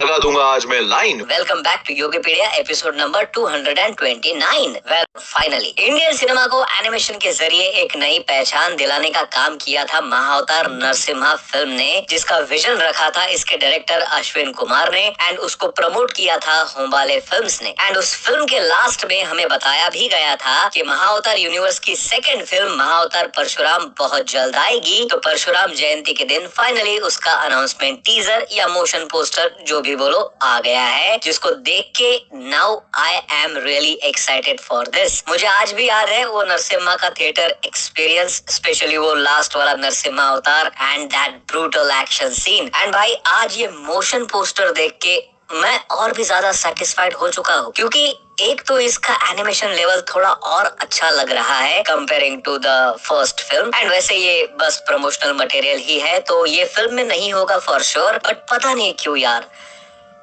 लगा दूंगा आज मैं line. Welcome back to Yogipedia episode number 229। Well finally Indian cinema को एनिमेशन के जरिए एक नई पहचान दिलाने का काम किया था महाअवतार नरसिम्हा फिल्म ने, जिसका विजन रखा था इसके डायरेक्टर अश्विन कुमार ने एंड उसको प्रमोट किया था होमबाले फिल्म्स ने। एंड उस फिल्म के लास्ट में हमें बताया भी गया था कि महाअवतार यूनिवर्स की सेकेंड फिल्म महाअवतार परशुराम बहुत जल्द आएगी। तो परशुराम जयंती के दिन फाइनली उसका अनाउंसमेंट टीजर या मोशन पोस्टर जो भी बोलो आ गया है, जिसको देख के now I am really excited for this. मुझे आज भी याद है वो नरसिम्हा का थिएटर एक्सपीरियंस, स्पेशली वो लास्ट वाला नरसिम्हा अवतार and that brutal action scene. And भाई आज ये मोशन पोस्टर देख के मैं और भी ज्यादा सेटिस्फाइड हो चुका हूँ, क्योंकि एक तो इसका एनिमेशन लेवल थोड़ा और अच्छा लग रहा है comparing to the first film. And वैसे ये बस प्रमोशनल मटेरियल ही है, तो ये फिल्म में नहीं होगा फॉर श्योर, बट पता नहीं क्यों यार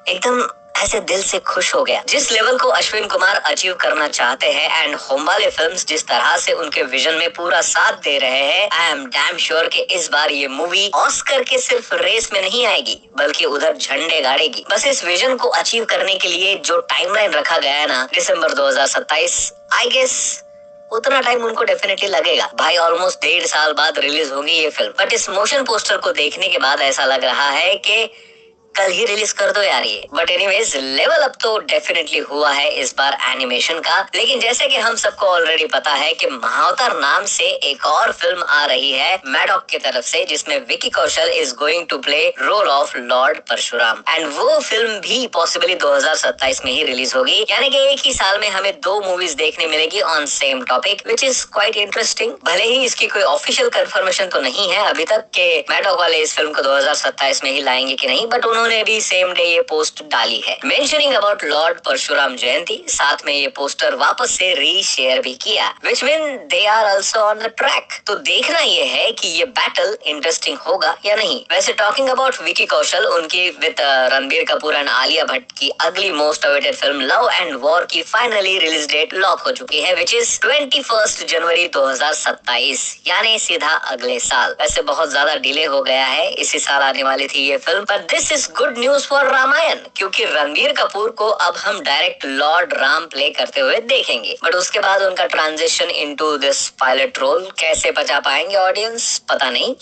एकदम ऐसे दिल से खुश हो गया। जिस लेवल को अश्विन कुमार अचीव करना चाहते हैं एंड होमबाले फिल्म्स जिस तरह से उनके विजन में पूरा साथ दे रहे हैं, आई एम डैम श्योर कि इस बार ये मूवी ऑस्कर के सिर्फ रेस में नहीं आएगी बल्कि उधर झंडे गाड़ेगी। बस इस विजन को अचीव करने के लिए जो टाइमलाइन रखा गया है ना, दिसंबर 2027, आई गेस उतना टाइम उनको डेफिनेटली लगेगा। भाई ऑलमोस्ट 1.5 साल बाद रिलीज होगी ये फिल्म, बट इस मोशन पोस्टर को देखने के बाद ऐसा लग रहा है कि कल ही रिलीज कर दो यार ये। बट एनीवेज लेवल अप तो डेफिनेटली हुआ है इस बार एनिमेशन का। लेकिन जैसे कि हम सबको ऑलरेडी पता है कि महाअवतार नाम से एक और फिल्म आ रही है मैडॉक की तरफ से, जिसमें Vicky Kaushal is going to play role of lord Parshuram. And वो फिल्म भी पॉसिबली 2027 में ही रिलीज होगी, यानी कि एक ही साल में हमें 2 मूवीज देखने मिलेगी on same topic, which is quite interesting. भले ही इसकी कोई ऑफिशियल कंफर्मेशन तो नहीं है अभी तक कि मैडॉक वाले इस फिल्म को 2027 में ही लाएंगे कि नहीं, बट उन्होंने भी सेम डे ये पोस्ट डाली है mentioning about lord Parshuram Jayanti. साथ में ये पोस्टर वापस से रीशेयर भी किया, which mean they are also on the track. तो देखना ये है कि ये बैटल इंटरेस्टिंग होगा या नहीं। वैसे टॉकिंग अबाउट विकी कौशल, उनकी विद रणबीर कपूर एंड आलिया भट्ट की अगली most awaited film love and war की फाइनली रिलीज डेट लॉक हो चुकी है, विच इज 21 जनवरी 2027, यानी सीधा अगले साल। वैसे बहुत ज्यादा डिले हो गया है, इसी साल आने वाली थी ये film, but this is good news for Ramayana, क्योंकि रणबीर कपूर को अब हम डायरेक्ट लॉर्ड राम प्ले करते हुए देखेंगे। बट उसके बाद उनका transition into this pilot role कैसे बचा पाएंगे ऑडियंस, पता नहीं।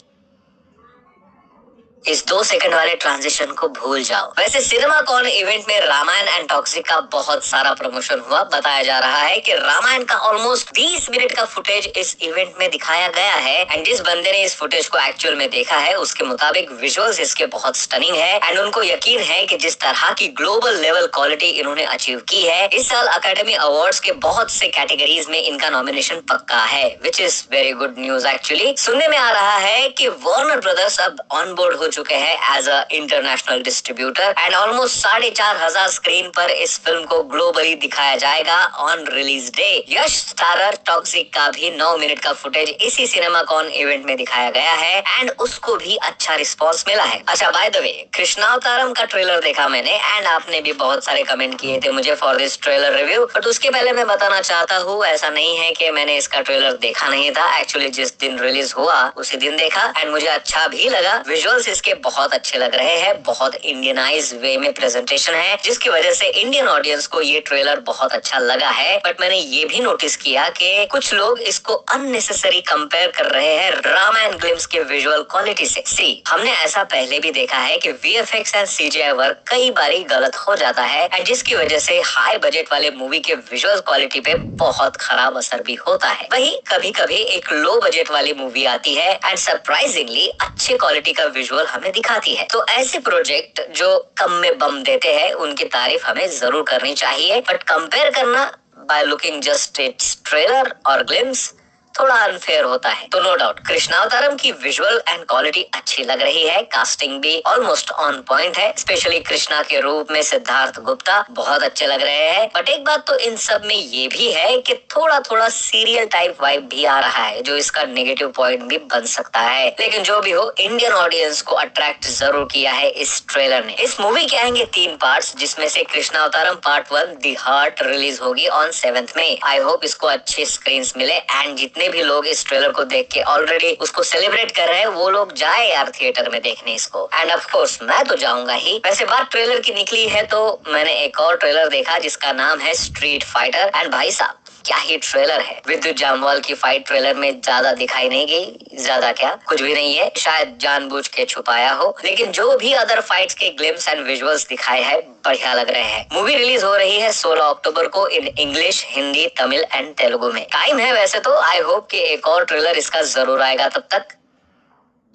इस 2 सेकंड वाले ट्रांजिशन को भूल जाओ। वैसे सिनेमा कॉन इवेंट में रामायण एंड टॉक्सिक का बहुत सारा प्रमोशन हुआ। बताया जा रहा है कि रामायण का ऑलमोस्ट 20 मिनट का फुटेज इस इवेंट में दिखाया गया है। एंड जिस बंदे ने इस फुटेज को एक्चुअल में देखा है उसके मुताबिक विजुअल्स इसके बहुत स्टनिंग है एंड उनको यकीन है कि जिस तरह की ग्लोबल लेवल क्वालिटी इन्होंने अचीव की है, इस साल अकेडमी अवार्ड्स के बहुत से कैटेगरीज में इनका नॉमिनेशन पक्का है, which is very good news actually. सुनने में आ रहा है कि वार्नर ब्रदर्स अब ऑन बोर्ड हो चुके हैं as a international distributor and almost 4,500 screen पर इस फिल्म को ग्लोबली दिखाया जाएगा on release day. Yash starrer Toxic का भी 9 मिनट का फुटेज इसी सिनेमा कॉन इवेंट में दिखाया गया है एंड उसको भी अच्छा रिस्पॉन्स मिला है। अच्छा बाय द वे, कृष्णावतारम का ट्रेलर देखा मैंने एंड आपने भी बहुत सारे कमेंट किए थे मुझे for this trailer review, but उसके पहले मैं बताना चाहता हूँ ऐसा नहीं है कि मैंने इसका ट्रेलर देखा नहीं था। एक्चुअली जिस दिन रिलीज हुआ उसी दिन देखा एंड मुझे अच्छा भी लगा। विजुअल्स इसके बहुत अच्छे लग रहे हैं, बहुत इंडियनाइज वे में प्रेजेंटेशन है, जिसकी वजह से इंडियन ऑडियंस को ये ट्रेलर बहुत अच्छा लगा है। बट मैंने ये भी नोटिस किया कि कुछ लोग इसको अननेसेसरी कंपेयर कर रहे हैं राम एंड ग्लिम्स के विजुअल क्वालिटी से। सी हमने ऐसा पहले भी देखा है कि वीएफएक्स एंड सीजीआई वर्क कई बारी गलत हो जाता है एंड जिसकी वजह से हाई बजट वाले मूवी के विजुअल क्वालिटी पे बहुत खराब असर भी होता है। वही कभी कभी एक लो बजट वाली मूवी आती है एंड सरप्राइजिंगली अच्छे क्वालिटी का विजुअल हमें दिखाती है। तो ऐसे प्रोजेक्ट जो कम में बम देते हैं उनकी तारीफ हमें जरूर करनी चाहिए, बट कंपेयर करना by looking just it's trailer और ग्लिम्स थोड़ा अनफेयर होता है। तो नो डाउट कृष्णावतारम की विजुअल एंड क्वालिटी अच्छी लग रही है, कास्टिंग भी ऑलमोस्ट ऑन पॉइंट है, स्पेशली कृष्णा के रूप में सिद्धार्थ गुप्ता बहुत अच्छे लग रहे हैं। बट एक बात तो इन सब में ये भी है कि थोड़ा थोड़ा सीरियल टाइप वाइब भी आ रहा है, जो इसका नेगेटिव पॉइंट भी बन सकता है। लेकिन जो भी हो, इंडियन ऑडियंस को अट्रैक्ट जरूर किया है इस ट्रेलर ने। इस मूवी के आएंगे 3 पार्ट्स, जिसमें से कृष्णावतारम पार्ट 1 दी हार्ट रिलीज होगी ऑन 7th में। आई होप इसको अच्छे स्क्रीन मिले एंड जितने जितने भी लोग इस ट्रेलर को देख के ऑलरेडी उसको सेलिब्रेट कर रहे हैं वो लोग जाए यार थिएटर में देखने इसको। एंड ऑफ कोर्स मैं तो जाऊंगा ही। वैसे बात ट्रेलर की निकली है तो मैंने एक और ट्रेलर देखा जिसका नाम है स्ट्रीट फाइटर। एंड भाई साहब क्या ही ट्रेलर है। विद्युत जामवाल की फाइट ट्रेलर में ज्यादा दिखाई नहीं गई, ज्यादा क्या कुछ भी नहीं है, शायद जानबूझ के छुपाया हो, लेकिन जो भी अदर फाइट्स के ग्लिम्स एंड विजुअल्स दिखाए हैं बढ़िया लग रहे हैं। मूवी रिलीज हो रही है 16 अक्टूबर को in English, Hindi, Tamil and Telugu में। टाइम है वैसे तो, आई होप कि एक और ट्रेलर इसका जरूर आएगा तब तक।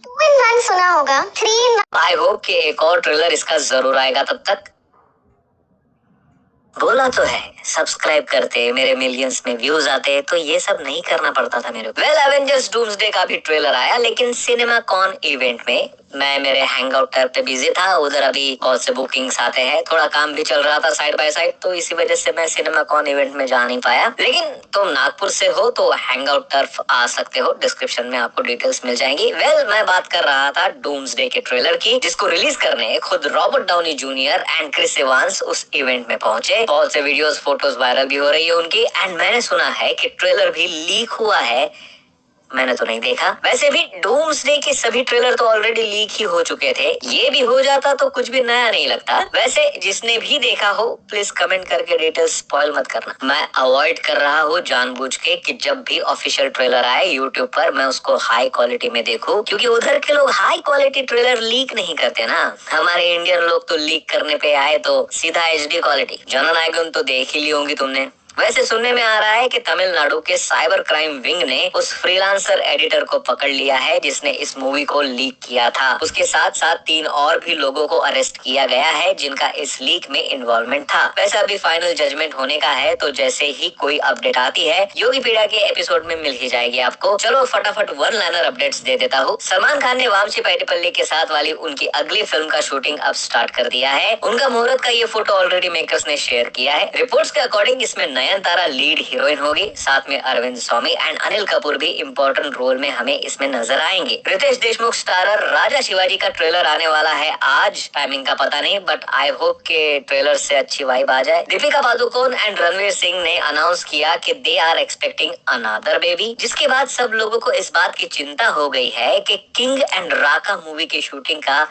2 in 1 सुना होगा, 3 in 1। आई होप कि एक और ट्रेलर इसका जरूर आएगा तब तक। बोला तो है सब्सक्राइब करते, मेरे मिलियंस में व्यूज आते तो ये सब नहीं करना पड़ता था मेरे को। वेल एवेंजर्स डूम्सडे का भी ट्रेलर आया, लेकिन सिनेमा कॉन इवेंट में मैं मेरे हैंग आउट टैब पे बिजी था। उधर अभी बहुत से बुकिंग्स आते हैं, थोड़ा काम भी चल रहा था साइड बाय साइड, तो इसी वजह से मैं सिनेमा कॉन इवेंट में जा नहीं पाया। लेकिन तुम नागपुर से हो तो हैंग आउट टर्फ आ सकते हो, डिस्क्रिप्शन में आपको डिटेल्स मिल जाएंगी। वेल मैं बात कर रहा था डूम्सडे के ट्रेलर की, जिसको रिलीज करने खुद Robert Downey Junior and Chris Evans उस इवेंट में पहुंचे। बहुत से वीडियोस फोटोज वायरल भी हो रही है उनकी। एंड मैंने सुना है कि ट्रेलर भी लीक हुआ है, मैंने तो नहीं देखा। वैसे भी डूम्सडे के सभी ट्रेलर तो ऑलरेडी लीक ही हो चुके थे, ये भी हो जाता तो कुछ भी नया नहीं लगता। वैसे जिसने भी देखा हो प्लीज कमेंट करके डिटेल्स स्पॉइल मत करना। मैं अवॉइड कर रहा हूँ जानबूझ के कि जब भी ऑफिशियल ट्रेलर आए यूट्यूब पर मैं उसको हाई क्वालिटी में देखूं, क्योंकि उधर के लोग हाई क्वालिटी ट्रेलर लीक नहीं करते ना। हमारे इंडियन लोग तो लीक करने पे आए तो सीधा HD क्वालिटी। जननायकन तो देख ही ली होंगी तुमने। वैसे सुनने में आ रहा है कि तमिलनाडु के साइबर क्राइम विंग ने उस फ्रीलांसर एडिटर को पकड़ लिया है जिसने इस मूवी को लीक किया था। उसके साथ साथ 3 और भी लोगों को अरेस्ट किया गया है जिनका इस लीक में इन्वॉल्वमेंट था। वैसे अभी फाइनल जजमेंट होने का है, तो जैसे ही कोई अपडेट आती है योगी पीड़ा के एपिसोड में मिल ही जाएगी आपको। चलो फटाफट वन लाइनर अपडेट्स दे देता हूँ। सलमान खान ने वामची पैटीपल्ली के साथ वाली उनकी अगली फिल्म का शूटिंग अब स्टार्ट कर दिया है। उनका मुहूर्त का ये फोटो ऑलरेडी मेकर्स ने शेयर किया है। रिपोर्ट्स के अकॉर्डिंग इसमें नयनतारा लीड हीरोइन होगी, साथ में अरविंद स्वामी एंड अनिल कपूर भी इम्पोर्टेंट रोल में हमें इसमें नजर आएंगे। रितेश देशमुख स्टारर राजा शिवाजी का ट्रेलर आने वाला है आज, टाइमिंग का पता नहीं, बट आई होप के ट्रेलर से अच्छी वाइब आ जाए। दीपिका पादुकोण एंड रणवीर सिंह ने अनाउंस किया कि they are expecting another baby, जिसके बाद सब लोगों को इस बात की चिंता हो गई है कि किंग एंड राका मूवी की शूटिंग का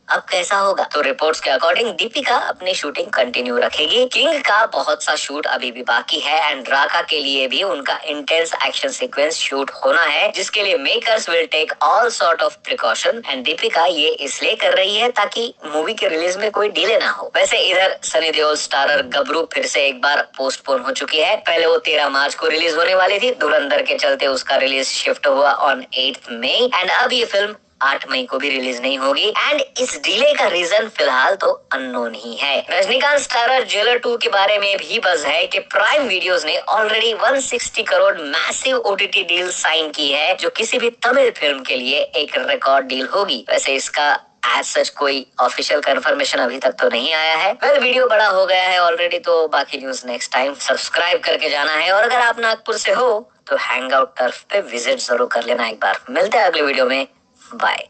अब कैसा होगा। तो रिपोर्ट्स के अकॉर्डिंग दीपिका अपनी शूटिंग कंटिन्यू रखेगी। किंग का बहुत सा शूट अभी भी बाकी है एंड राका के लिए भी उनका इंटेंस एक्शन सीक्वेंस शूट होना है, जिसके लिए makers will take all sort of precaution. And Deepika ये इसलिए कर रही है ताकि मूवी के रिलीज में कोई डिले ना हो। वैसे इधर सनी देओल स्टारर गबरू फिर से एक बार पोस्टपोन हो चुकी है। पहले वो 13 मार्च को रिलीज होने वाली थी, धुरंधर के चलते उसका रिलीज शिफ्ट हुआ ऑन 8 मई एंड अब ये फिल्म 8 मई को भी रिलीज नहीं होगी। एंड इस डिले का रीजन फिलहाल तो अननोन ही है। रजनीकांत स्टारर जेलर 2 के बारे में भी बज़ है कि प्राइम वीडियोस ने already 160 crore massive OTT deal sign की है, जो किसी भी तमिल फिल्म के लिए एक रिकॉर्ड डील होगी। वैसे इसका एज सच कोई ऑफिशियल कंफर्मेशन अभी तक तो नहीं आया है। वेल वीडियो बड़ा हो गया है ऑलरेडी, तो बाकी न्यूज नेक्स्ट टाइम। सब्सक्राइब करके जाना है, और अगर आप नागपुर से हो तो हैंग आउट टर्फ पे विजिट जरूर कर लेना एक बार। मिलते हैं अगले वीडियो में, बाय।